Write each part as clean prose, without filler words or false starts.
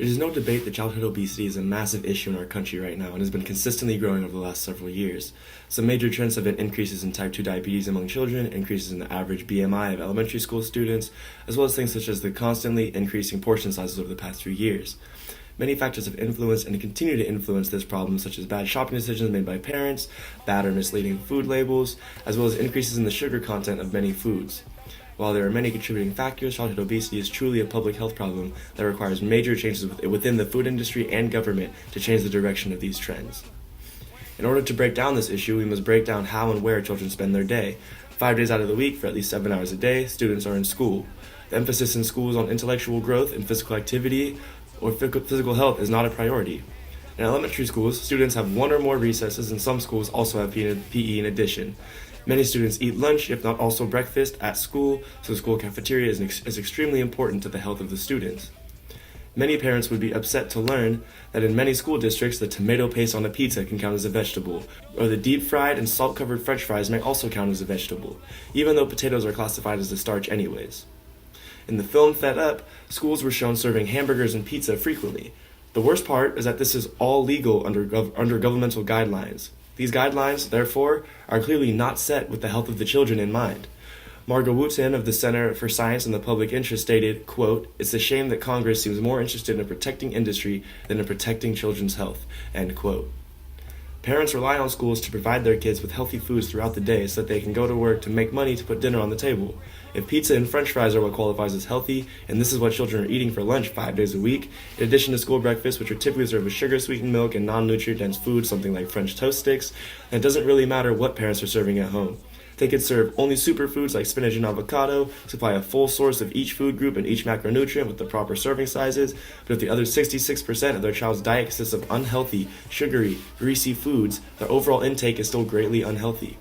It is no debate that childhood obesity is a massive issue in our country right now and has been consistently growing over the last several years. Some major trends have been increases in type 2 diabetes among children, increases in the average BMI of elementary school students, as well as things such as the constantly increasing portion sizes over the past few years. Many factors have influenced and continue to influence this problem, such as bad shopping decisions made by parents, bad or misleading food labels, as well as increases in the sugar content of many foods. While there are many contributing factors, childhood obesity is truly a public health problem that requires major changes within the food industry and government to change the direction of these trends. In order to break down this issue, we must break down how and where children spend their day. 5 days out of the week, for at least 7 hours a day, students are in school. The emphasis in schools on intellectual growth and physical activity or physical health is not a priority. In elementary schools, students have one or more recesses, and some schools also have PE in addition. Many students eat lunch, if not also breakfast, at school, so the school cafeteria is extremely important to the health of the students. Many parents would be upset to learn that in many school districts, the tomato paste on a pizza can count as a vegetable, or the deep-fried and salt-covered french fries may also count as a vegetable, even though potatoes are classified as a starch anyways. In the film Fed Up, schools were shown serving hamburgers and pizza frequently. The worst part is that this is all legal under governmental guidelines. These guidelines, therefore, are clearly not set with the health of the children in mind. Margot Wooten of the Center for Science and the Public Interest stated, quote, "It's a shame that Congress seems more interested in protecting industry than in protecting children's health," end quote. Parents rely on schools to provide their kids with healthy foods throughout the day so that they can go to work to make money to put dinner on the table. If pizza and french fries are what qualifies as healthy, and this is what children are eating for lunch 5 days a week, in addition to school breakfast, which are typically served with sugar-sweetened milk and non-nutrient-dense food, something like French toast sticks, then it doesn't really matter what parents are serving at home. They could serve only superfoods like spinach and avocado, supply a full source of each food group and each macronutrient with the proper serving sizes, but if the other 66% of their child's diet consists of unhealthy, sugary, greasy foods, their overall intake is still greatly unhealthy.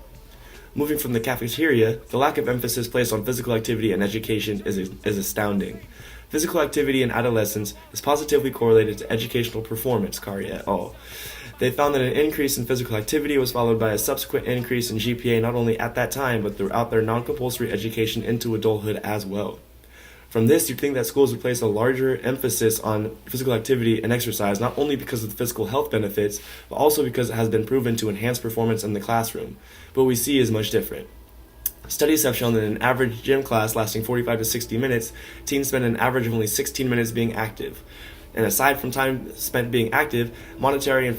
Moving from the cafeteria, the lack of emphasis placed on physical activity and education is astounding. Physical activity in adolescence is positively correlated to educational performance, Kari et al. They found that an increase in physical activity was followed by a subsequent increase in GPA not only at that time, but throughout their non-compulsory education into adulthood as well. From this, you'd think that schools would place a larger emphasis on physical activity and exercise, not only because of the physical health benefits, but also because it has been proven to enhance performance in the classroom. But what we see is much different. Studies have shown that in an average gym class lasting 45 to 60 minutes, teens spend an average of only 16 minutes being active. And aside from time spent being active, monetary and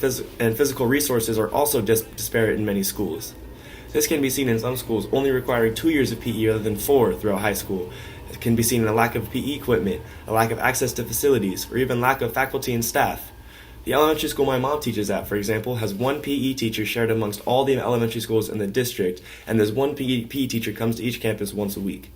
physical resources are also disparate in many schools. This can be seen in some schools only requiring 2 years of PE rather than 4 throughout high school. It can be seen in a lack of PE equipment, a lack of access to facilities, or even lack of faculty and staff. The elementary school my mom teaches at, for example, has one PE teacher shared amongst all the elementary schools in the district, and this one PE teacher comes to each campus once a week.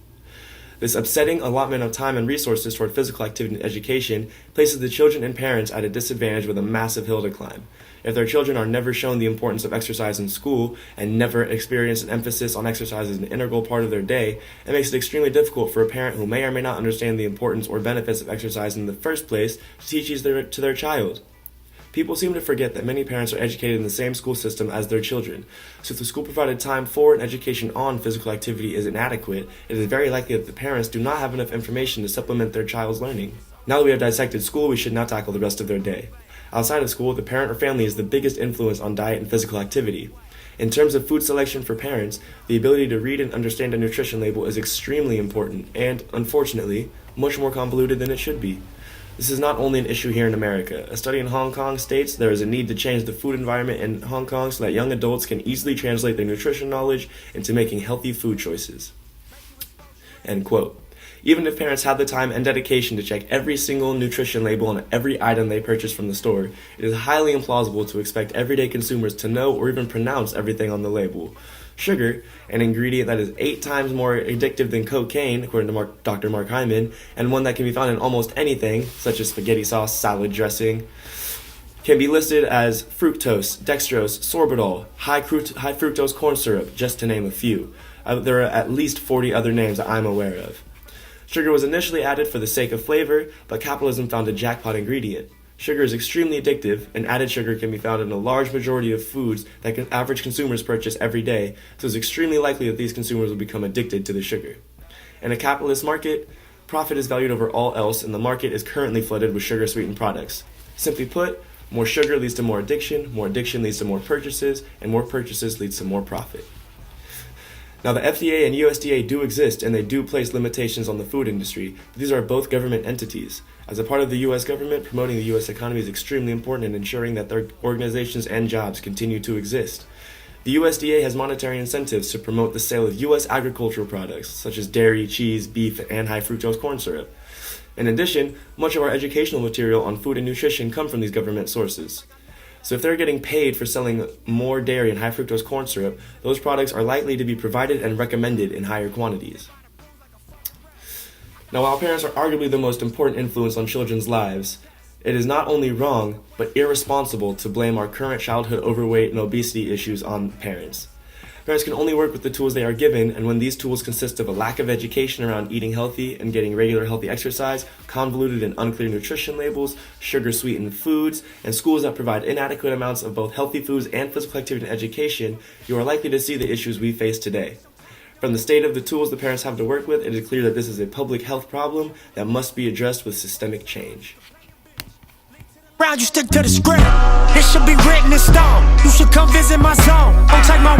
This upsetting allotment of time and resources toward physical activity and education places the children and parents at a disadvantage with a massive hill to climb. If their children are never shown the importance of exercise in school and never experience an emphasis on exercise as an integral part of their day, it makes it extremely difficult for a parent who may or may not understand the importance or benefits of exercise in the first place to teach these to their child. People seem to forget that many parents are educated in the same school system as their children, so if the school-provided time for and education on physical activity is inadequate, it is very likely that the parents do not have enough information to supplement their child's learning. Now that we have dissected school, we should now tackle the rest of their day. Outside of school, the parent or family is the biggest influence on diet and physical activity. In terms of food selection for parents, the ability to read and understand a nutrition label is extremely important and, unfortunately, much more convoluted than it should be. This is not only an issue here in America. A study in Hong Kong states there is a need to change the food environment in Hong Kong so that young adults can easily translate their nutrition knowledge into making healthy food choices. End quote. Even if parents have the time and dedication to check every single nutrition label on every item they purchase from the store, it is highly implausible to expect everyday consumers to know or even pronounce everything on the label. Sugar, an ingredient that is 8 times more addictive than cocaine, according to Dr. Mark Hyman, and one that can be found in almost anything, such as spaghetti sauce, salad dressing, can be listed as fructose, dextrose, sorbitol, high fructose corn syrup, just to name a few. There are at least 40 other names that I'm aware of. Sugar was initially added for the sake of flavor, but capitalism found a jackpot ingredient. Sugar is extremely addictive, and added sugar can be found in a large majority of foods that average consumers purchase every day, so it's extremely likely that these consumers will become addicted to the sugar. In a capitalist market, Profit is valued over all else, and the market is currently flooded with sugar-sweetened products. Simply put, more sugar leads to more addiction leads to more purchases, and more purchases leads to more profit. Now, the FDA and USDA do exist, and they do place limitations on the food industry, but these are both government entities. As a part of the U.S. government, promoting the U.S. economy is extremely important in ensuring that their organizations and jobs continue to exist. The USDA has monetary incentives to promote the sale of U.S. agricultural products, such as dairy, cheese, beef, and high fructose corn syrup. In addition, much of our educational material on food and nutrition come from these government sources. So if they're getting paid for selling more dairy and high fructose corn syrup, those products are likely to be provided and recommended in higher quantities. Now, while parents are arguably the most important influence on children's lives, it is not only wrong, but irresponsible to blame our current childhood overweight and obesity issues on parents. Parents can only work with the tools they are given, and when these tools consist of a lack of education around eating healthy and getting regular healthy exercise, convoluted and unclear nutrition labels, sugar-sweetened foods, and schools that provide inadequate amounts of both healthy foods and physical activity and education, you are likely to see the issues we face today. From the state of the tools the parents have to work with, it is clear that this is a public health problem that must be addressed with systemic change. You stick to the script. It should be written in stone. You should come visit my zone. Don't take my